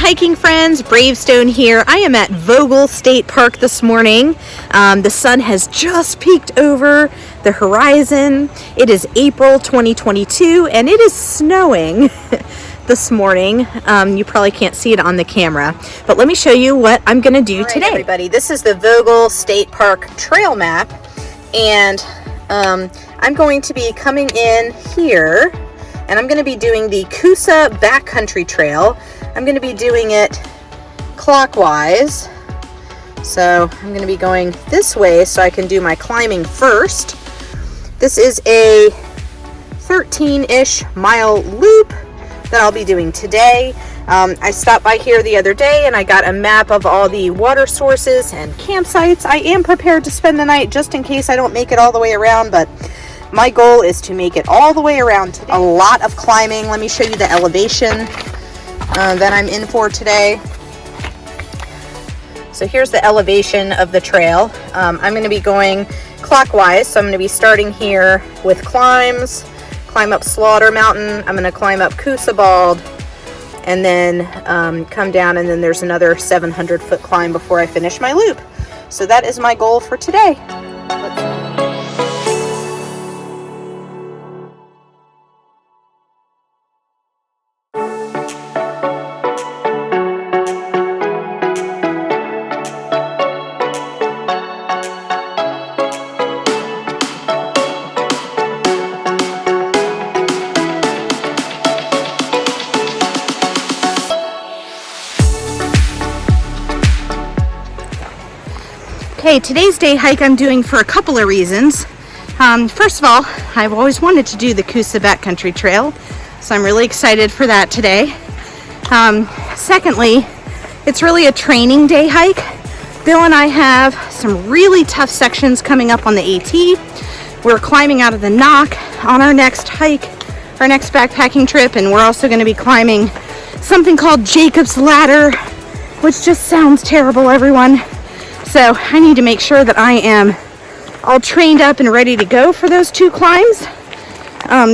hiking friends, Bravestone here. I am at Vogel State Park this morning. The sun has just peeked over the horizon. It is April 2022 and it is snowing this morning. You probably can't see it on the camera, but let me show you what I'm going to do today. Everybody, this is the Vogel State Park trail map, and I'm going to be coming in here and I'm going to be doing the Coosa Backcountry Trail. I'm going to be doing it clockwise. So I'm going to be going this way so I can do my climbing first. This is a 13-ish mile loop that I'll be doing today. I stopped by here the other day and I got a map of all the water sources and campsites. I am prepared to spend the night just in case I don't make it all the way around, but my goal is to make it all the way around today. A lot of climbing. Let me show you the elevation that I'm in for today. So here's the elevation of the trail. I'm going to be going clockwise, so I'm going to be starting here with climbs, climb up Slaughter Mountain, I'm going to climb up Coosa Bald, and then come down, and then there's another 700-foot climb before I finish my loop. So that is my goal for today. Okay, today's day hike I'm doing for a couple of reasons. First of all, I've always wanted to do the Coosa Backcountry Trail, so I'm really excited for that today. Secondly, it's really a training day hike. Bill and I have some really tough sections coming up on the AT. We're climbing out of the Knock on our next hike, our next backpacking trip, and we're also going to be climbing something called Jacob's Ladder, which just sounds terrible, everyone. So I need to make sure that I am all trained up and ready to go for those two climbs,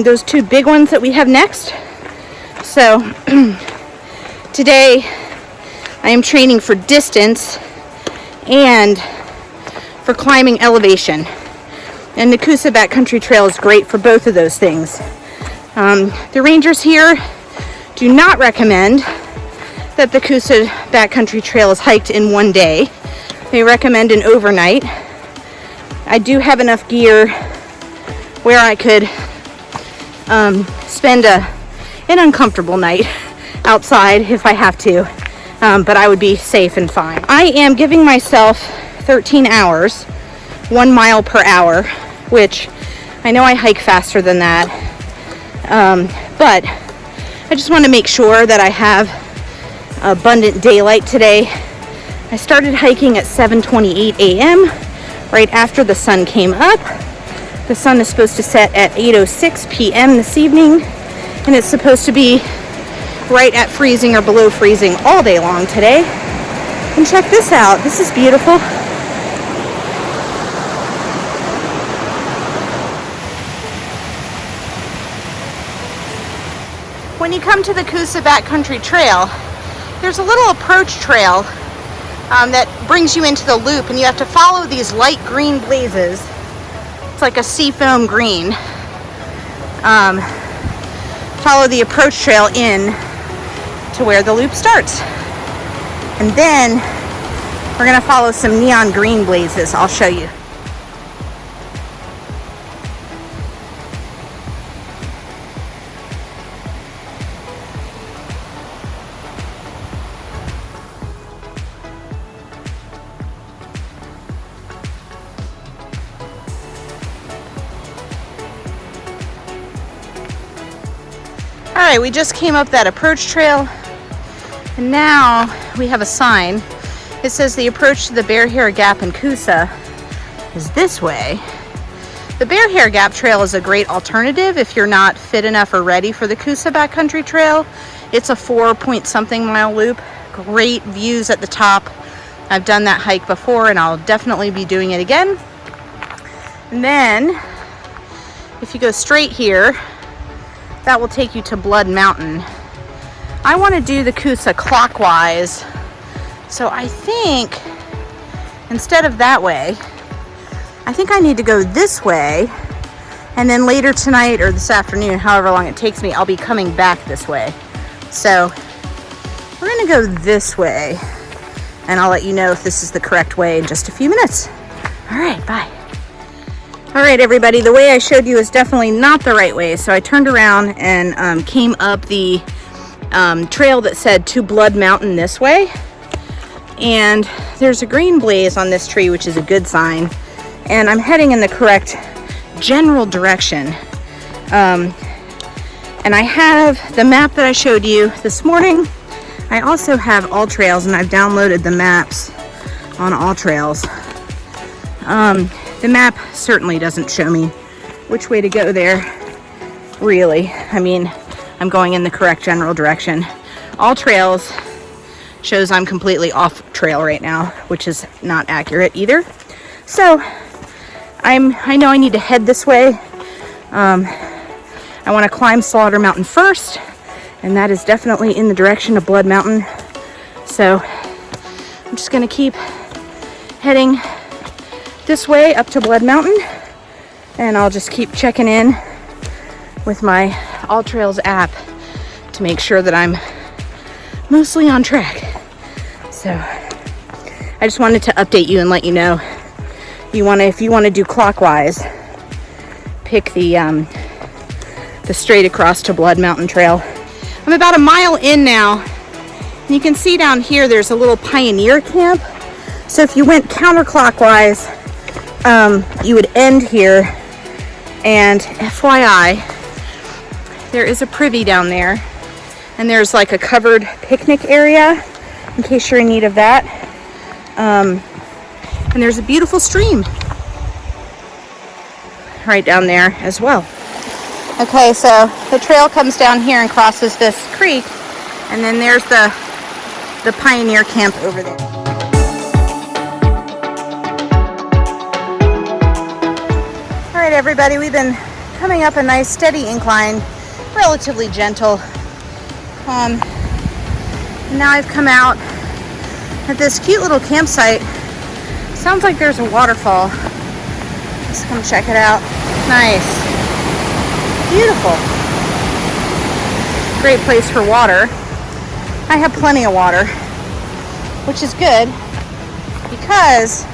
those two big ones that we have next. So today I am training for distance and for climbing elevation. And the Coosa Backcountry Trail is great for both of those things. The rangers here do not recommend that the Coosa Backcountry Trail is hiked in one day. They recommend an overnight. I do have enough gear where I could spend an uncomfortable night outside if I have to, but I would be safe and fine. I am giving myself 13 hours, 1 mile per hour, which I know I hike faster than that, but I just want to make sure that I have abundant daylight today. I started hiking at 7:28 a.m. right after the sun came up. The sun is supposed to set at 8:06 p.m. this evening, and it's supposed to be right at freezing or below freezing all day long today. And check this out. This is beautiful. When you come to the Coosa Backcountry Trail, there's a little approach trail that brings you into the loop, and you have to follow these light green blazes. It's like a seafoam green. Follow the approach trail in to where the loop starts. And then we're going to follow some neon green blazes. I'll show you. Alright, we just came up that approach trail, and now we have a sign. It says the approach to the Bear Hair Gap in Coosa is this way. The Bear Hair Gap Trail is a great alternative if you're not fit enough or ready for the Coosa Backcountry Trail. It's a 4-point-something mile loop. Great views at the top. I've done that hike before and I'll definitely be doing it again. And then if you go straight here, that will take you to Blood Mountain. I want to do the Coosa clockwise. So I think instead of that way, I think I need to go this way, and then later tonight or this afternoon, however long it takes me, I'll be coming back this way. So we're gonna go this way, and I'll let you know if this is the correct way in just a few minutes. All right, bye. All right, everybody, the way I showed you is definitely not the right way. So I turned around and came up the trail that said to Blood Mountain this way. And there's a green blaze on this tree, which is a good sign. And I'm heading in the correct general direction. And I have the map that I showed you this morning. I also have All Trails, and I've downloaded the maps on All Trails. The map certainly doesn't show me which way to go there, really. I mean, I'm going in the correct general direction. All Trails shows I'm completely off trail right now, which is not accurate either. So I know I need to head this way. I want to climb Slaughter Mountain first, and that is definitely in the direction of Blood Mountain. So I'm just going to keep heading this way up to Blood Mountain, and I'll just keep checking in with my All Trails app to make sure that I'm mostly on track. So I just wanted to update you and let you know if you want to do clockwise, pick the straight across to Blood Mountain trail. I'm about a mile in now, and you can see down here there's a little pioneer camp. So if you went counterclockwise, you would end here, and FYI, there is a privy down there, and there's like a covered picnic area in case you're in need of that. And there's a beautiful stream right down there as well. Okay, so the trail comes down here and crosses this creek, and then there's the pioneer camp over there. All right, everybody, we've been coming up a nice steady incline, relatively gentle. And now I've come out at this cute little campsite. Sounds like there's a waterfall. Let's come check it out. Nice. Beautiful. Great place for water. I have plenty of water, which is good because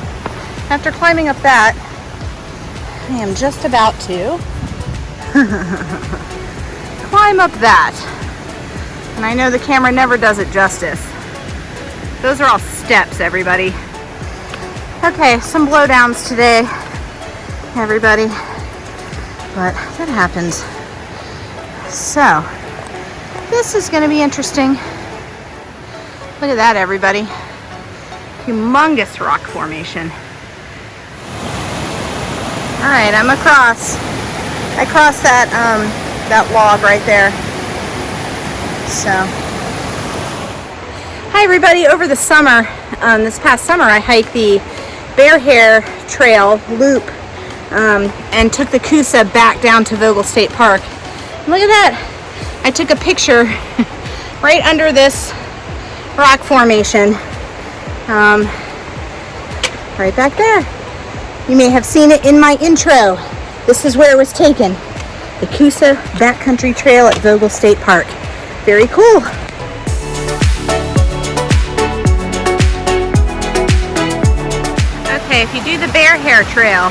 after climbing up that, I am just about to climb up that. And I know the camera never does it justice. Those are all steps, everybody. Okay, some blowdowns today, everybody. But that happens. So, this is going to be interesting. Look at that, everybody. Humongous rock formation. All right, I'm across. I crossed that log right there. So, hi, everybody. Over the summer, this past summer, I hiked the Bear Hair Trail loop. And took the Coosa back down to Vogel State Park. And look at that. I took a picture right under this rock formation. Right back there. You may have seen it in my intro. This is where it was taken. The Coosa Backcountry Trail at Vogel State Park. Very cool. Okay, if you do the Bear Hair Trail,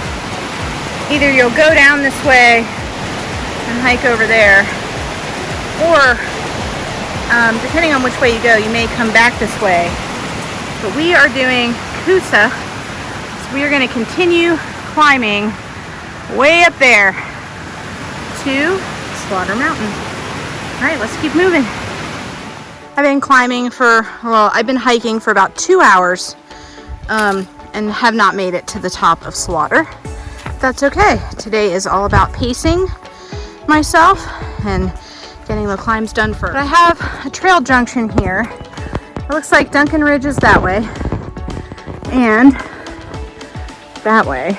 either you'll go down this way and hike over there, or depending on which way you go, you may come back this way. But we are doing Coosa, so we are going to continue climbing way up there to Slaughter Mountain. All right, let's keep moving. I've been I've been hiking for about 2 hours and have not made it to the top of Slaughter. That's okay. Today is all about pacing myself and getting the climbs done first. But I have a trail junction here. It looks like Duncan Ridge is that way and that way.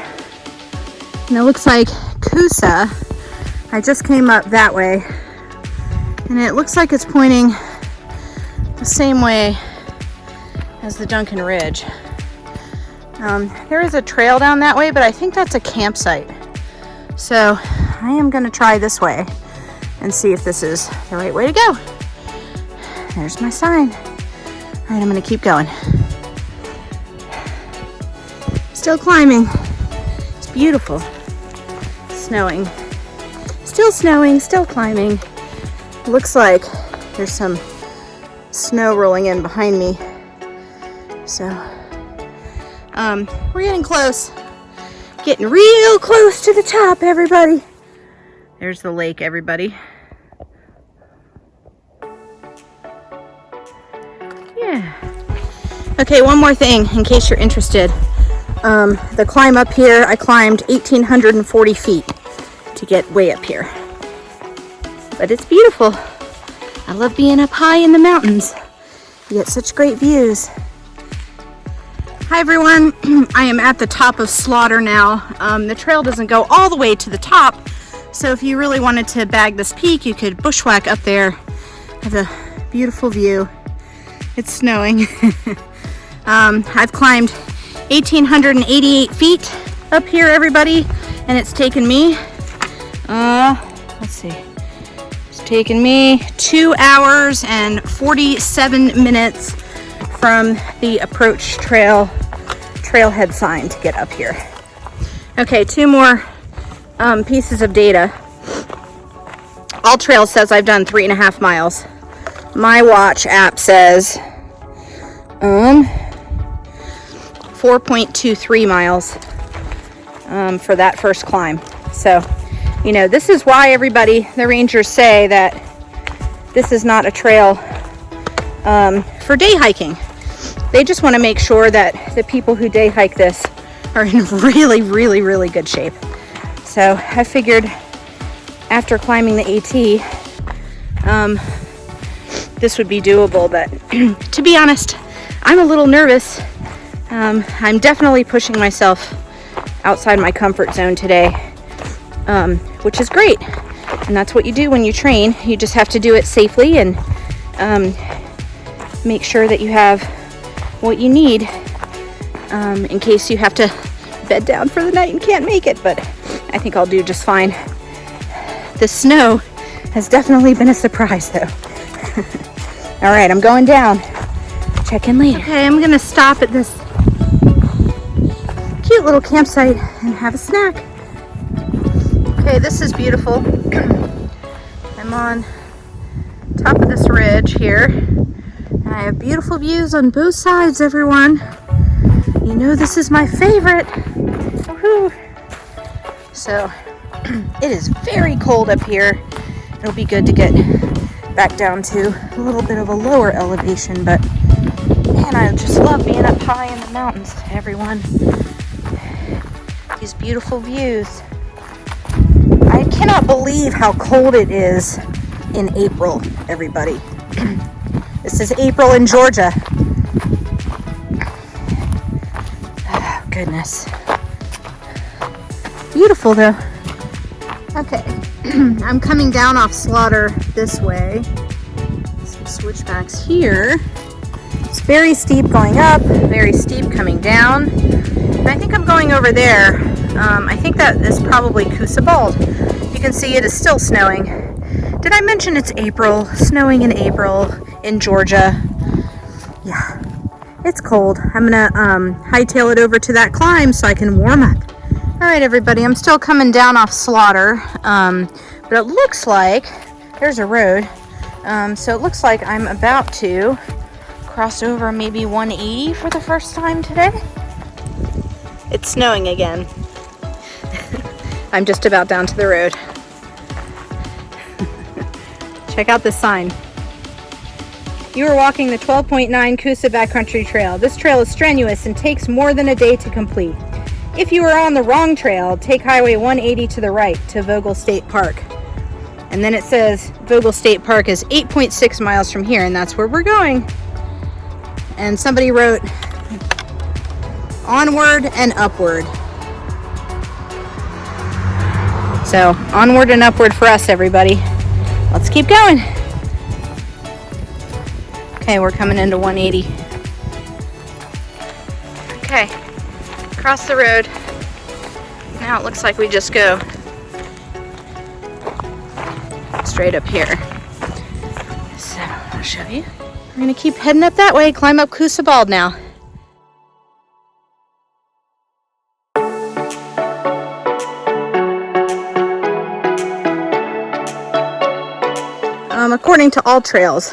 And it looks like Coosa, I just came up that way, and it looks like it's pointing the same way as the Duncan Ridge. There is a trail down that way, but I think that's a campsite. So I am going to try this way and see if this is the right way to go. There's my sign. All right, I'm going to keep going. Still climbing. It's beautiful. Snowing. Still snowing, still climbing. Looks like there's some snow rolling in behind me. So, we're getting close. Getting real close to the top, everybody. There's the lake, everybody. Yeah. Okay, one more thing in case you're interested. The climb up here, I climbed 1,840 feet to get way up here. But it's beautiful. I love being up high in the mountains. You get such great views. Hi everyone, I am at the top of Slaughter now. The trail doesn't go all the way to the top, so if you really wanted to bag this peak, you could bushwhack up there. Have a beautiful view. It's snowing. I've climbed 1,888 feet up here, everybody, and it's taken me, let's see, it's taken me 2 hours and 47 minutes from the approach trailhead sign to get up here. Okay, 2 more pieces of data. All Trails says I've done 3.5 miles. My watch app says 4.23 miles for that first climb. So, you know, this is why the rangers say that this is not a trail for day hiking. They just want to make sure that the people who day hike this are in really, really, really good shape. So I figured after climbing the AT, this would be doable, but to be honest, I'm a little nervous. I'm definitely pushing myself outside my comfort zone today, which is great. And that's what you do when you train. You just have to do it safely and make sure that you have what you need in case you have to bed down for the night and can't make it, but I think I'll do just fine. The snow has definitely been a surprise though. All right, I'm going down. Check in later. Okay, I'm gonna stop at this cute little campsite and have a snack. Okay, this is beautiful. I'm on top of this ridge here. And I have beautiful views on both sides, everyone. You know this is my favorite. Woohoo! So, it is very cold up here. It'll be good to get back down to a little bit of a lower elevation, but man, I just love being up high in the mountains, everyone. These beautiful views. I cannot believe how cold it is in April, everybody. This is April in Georgia. Oh, goodness. Beautiful though. Okay, I'm coming down off Slaughter this way. Some switchbacks here. It's very steep going up, very steep coming down. And I think I'm going over there. I think that is probably Coosa Bald. You can see it is still snowing. Did I mention it's April? Snowing in April in Georgia. Yeah, it's cold. I'm gonna hightail it over to that climb so I can warm up. All right, everybody, I'm still coming down off Slaughter, but it looks like there's a road. So it looks like I'm about to cross over maybe 180 for the first time today. It's snowing again. I'm just about down to the road. Check out this sign. You are walking the 12.9 Coosa Backcountry Trail. This trail is strenuous and takes more than a day to complete. If you are on the wrong trail, take Highway 180 to the right to Vogel State Park. And then it says Vogel State Park is 8.6 miles from here, and that's where we're going. And somebody wrote, onward and upward. So, onward and upward for us, everybody. Let's keep going. Okay, we're coming into 180. Okay, across the road. Now it looks like we just go straight up here. So I'll show you. We're gonna keep heading up that way, climb up Coosa Bald now. According to All Trails,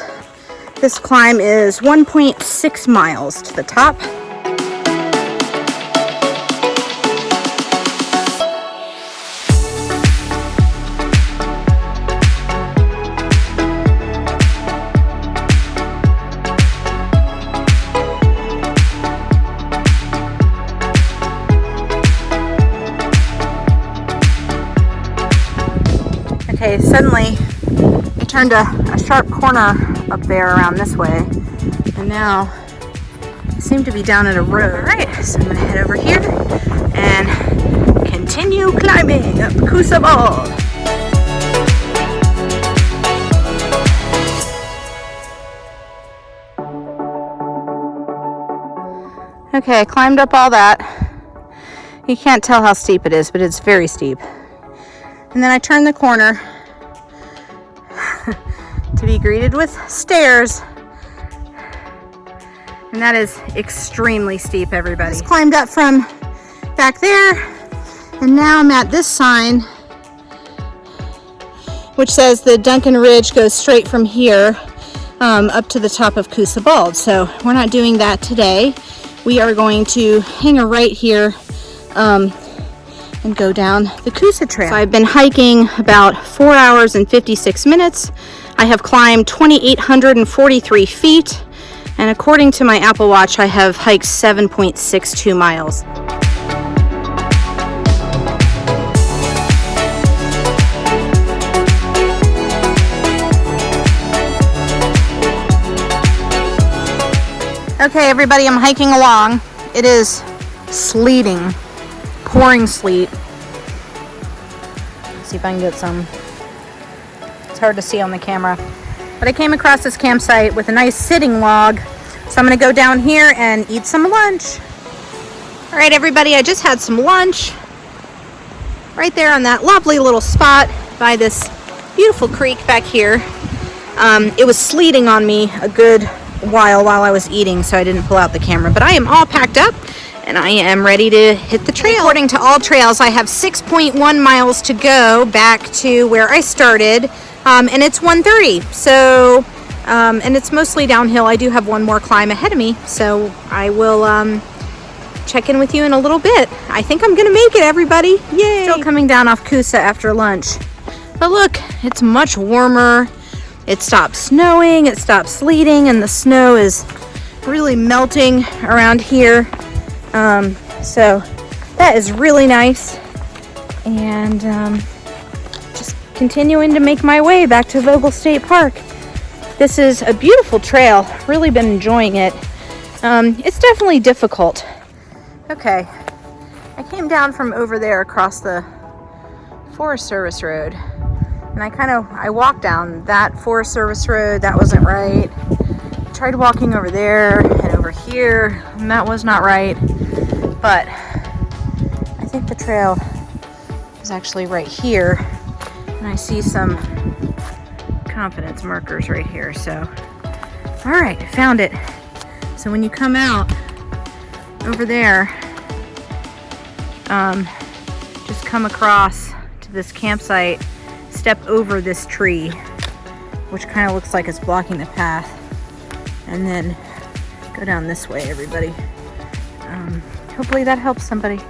this climb is 1.6 miles to the top. Okay, suddenly I turned a sharp corner up there around this way, and now I seem to be down at a road. All right, so I'm gonna head over here and continue climbing up Coosa Bald. Okay, I climbed up all that. You can't tell how steep it is, but it's very steep. And then I turned the corner to be greeted with stairs. And that is extremely steep, everybody. Just climbed up from back there, and now I'm at this sign, which says the Duncan Ridge goes straight from here up to the top of Coosa Bald. So we're not doing that today. We are going to hang a right here and go down the Coosa Trail. So I've been hiking about 4 hours and 56 minutes. I have climbed 2,843 feet, and according to my Apple Watch, I have hiked 7.62 miles. Okay, everybody, I'm hiking along. It is sleeting. Pouring sleet. Let's see if I can get some. It's hard to see on the camera. But I came across this campsite with a nice sitting log. So I'm going to go down here and eat some lunch. All right, everybody, I just had some lunch right there on that lovely little spot by this beautiful creek back here. It was sleeting on me a good while I was eating, so I didn't pull out the camera. But I am all packed up, and I am ready to hit the trail. According to All Trails, I have 6.1 miles to go back to where I started, and it's 1:30. So, and it's mostly downhill. I do have one more climb ahead of me, so I will check in with you in a little bit. I think I'm gonna make it, everybody. Yay! Still coming down off Coosa after lunch. But look, it's much warmer. It stopped snowing, it stopped sleeting, and the snow is really melting around here. So that is really nice, and just continuing to make my way back to Vogel State Park. This is a beautiful trail, really been enjoying it. It's definitely difficult. Okay, I came down from over there across the Forest Service Road, and I walked down that Forest Service Road. That wasn't right. Tried walking over there and over here, and that was not right. But I think the trail is actually right here, and I see some confidence markers right here. So, all right, I found it. So when you come out over there, just come across to this campsite, step over this tree, which kind of looks like it's blocking the path, and then go down this way, everybody. Hopefully that helps somebody.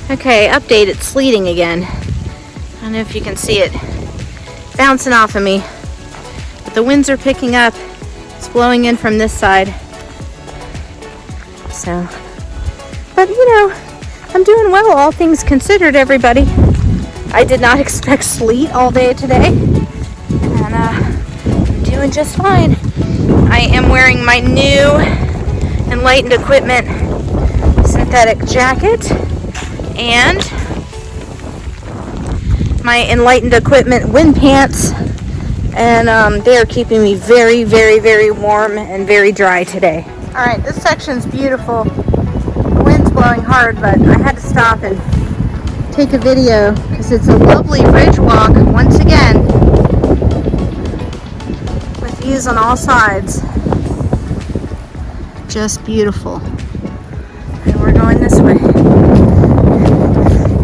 Okay, update, it's sleeting again. I don't know if you can see it bouncing off of me, but the winds are picking up. It's blowing in from this side. So, but you know, I'm doing well, all things considered, everybody. I did not expect sleet all day today, and I'm doing just fine. I am wearing my new Enlightened Equipment synthetic jacket and my Enlightened Equipment wind pants and they are keeping me very, very, very warm and very dry today. All right, this section's beautiful. The wind's blowing hard, but I had to stop and take a video because it's a lovely ridge walk once again with views on all sides. Just beautiful. And we're going this way.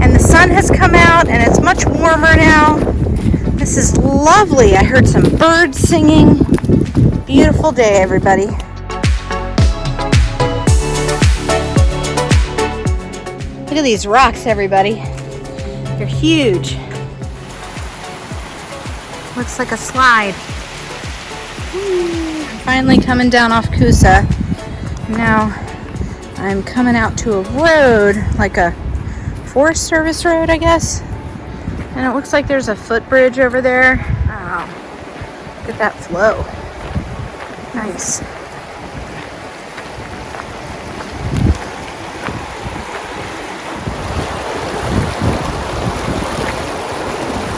And the sun has come out and it's much warmer now. This is lovely. I heard some birds singing. Beautiful day, everybody. Look at these rocks, everybody. They're huge. Looks like a slide. I'm finally coming down off Coosa. Now I'm coming out to a road, like a Forest Service road, I guess. And it looks like there's a footbridge over there. Wow. Look at that flow. Nice.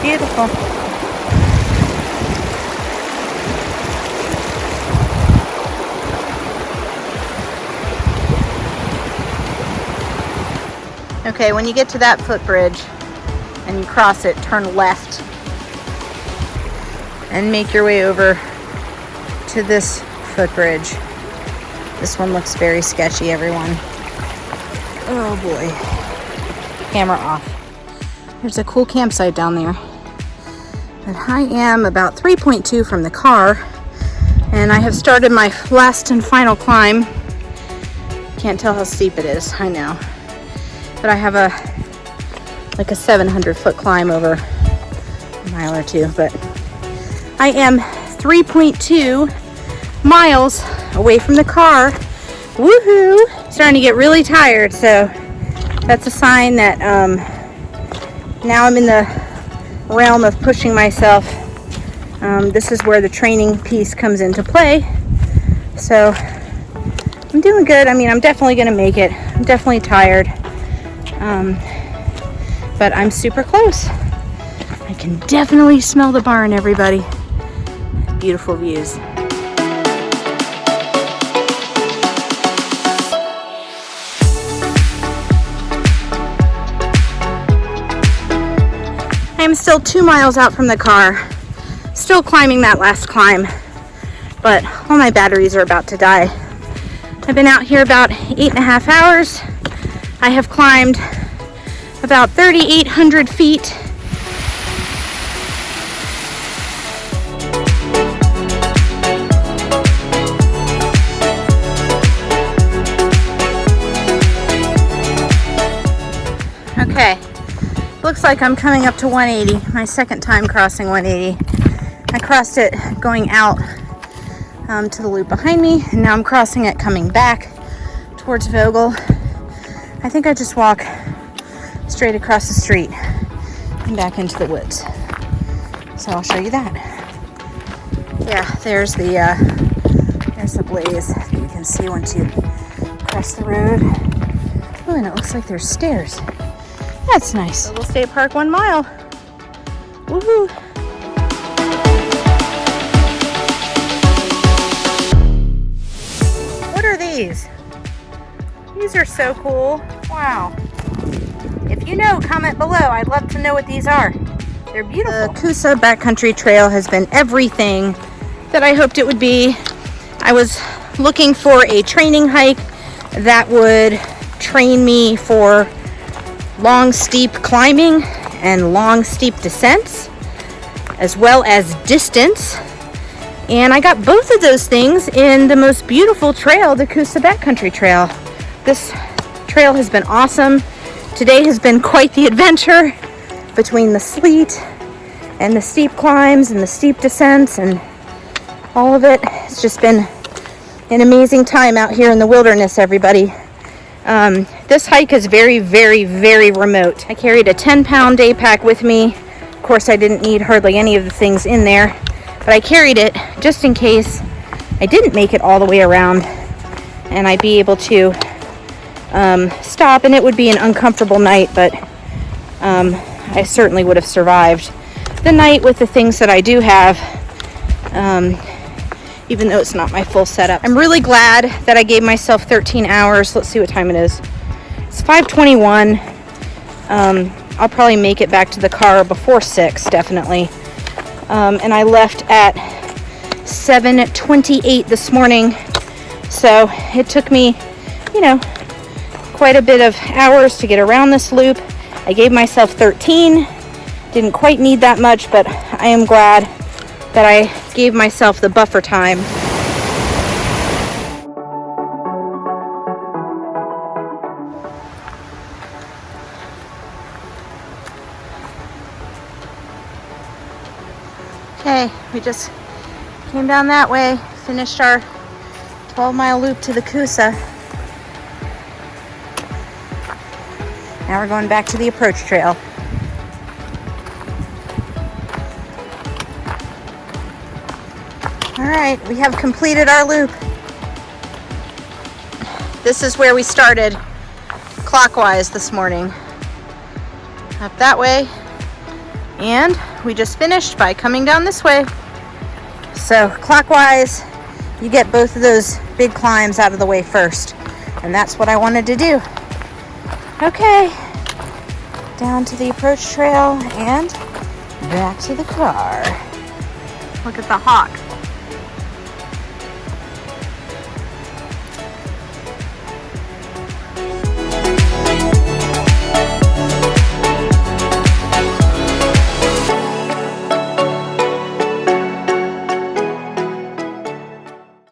Beautiful. Okay, when you get to that footbridge and you cross it, turn left and make your way over to this footbridge. This one looks very sketchy, everyone. Oh boy. Camera off. There's a cool campsite down there. But I am about 3.2 from the car, and I have started my last and final climb. Can't tell how steep it is, I know. But I have like a 700-foot climb over a mile or two. But I am 3.2 miles away from the car. Woohoo! Starting to get really tired, so that's a sign that now I'm in the realm of pushing myself. This is where the training piece comes into play. So I'm doing good. I mean, I'm definitely going to make it. I'm definitely tired. But I'm super close. I can definitely smell the barn, everybody. Beautiful views. I am still 2 miles out from the car, still climbing that last climb, but all my batteries are about to die. I've been out here about 8.5 hours. I have climbed about 3,800 feet. Okay, looks like I'm coming up to 180, my second time crossing 180. I crossed it going out to the loop behind me, and now I'm crossing it coming back towards Vogel. I think I just walk straight across the street and back into the woods. So I'll show you that. Yeah, there's the blaze that you can see once you cross the road. Oh, and it looks like there's stairs. That's nice. Vogel State Park, 1 mile. Woohoo! What are these? These are so cool. Wow. If you know, comment below. I'd love to know what these are. They're beautiful. The Coosa Backcountry Trail has been everything that I hoped it would be. I was looking for a training hike that would train me for long, steep climbing and long, steep descents, as well as distance. And I got both of those things in the most beautiful trail, the Coosa Backcountry Trail. This trail has been awesome. Today has been quite the adventure between the sleet and the steep climbs and the steep descents and all of it. It's just been an amazing time out here in the wilderness, everybody. This hike is very, very, very remote. I carried a 10-pound day pack with me. Of course, I didn't need hardly any of the things in there, but I carried it just in case I didn't make it all the way around and I'd be able to stop, and it would be an uncomfortable night, but I certainly would have survived the night with the things that I do have. even though it's not my full setup. I'm really glad that I gave myself 13 hours. Let's see what time it is. It's 5:21. I'll probably make it back to the car before 6, definitely. And I left at 7:28 this morning. So it took me, quite a bit of hours to get around this loop. I gave myself 13. Didn't quite need that much, but I am glad that I gave myself the buffer time. Okay, we just came down that way, finished our 12-mile loop to the Coosa. Now we're going back to the approach trail. All right, we have completed our loop. This is where we started clockwise this morning. Up that way. And we just finished by coming down this way. So clockwise, you get both of those big climbs out of the way first. And that's what I wanted to do. Okay, down to the approach trail and back to the car. Look at the hawk.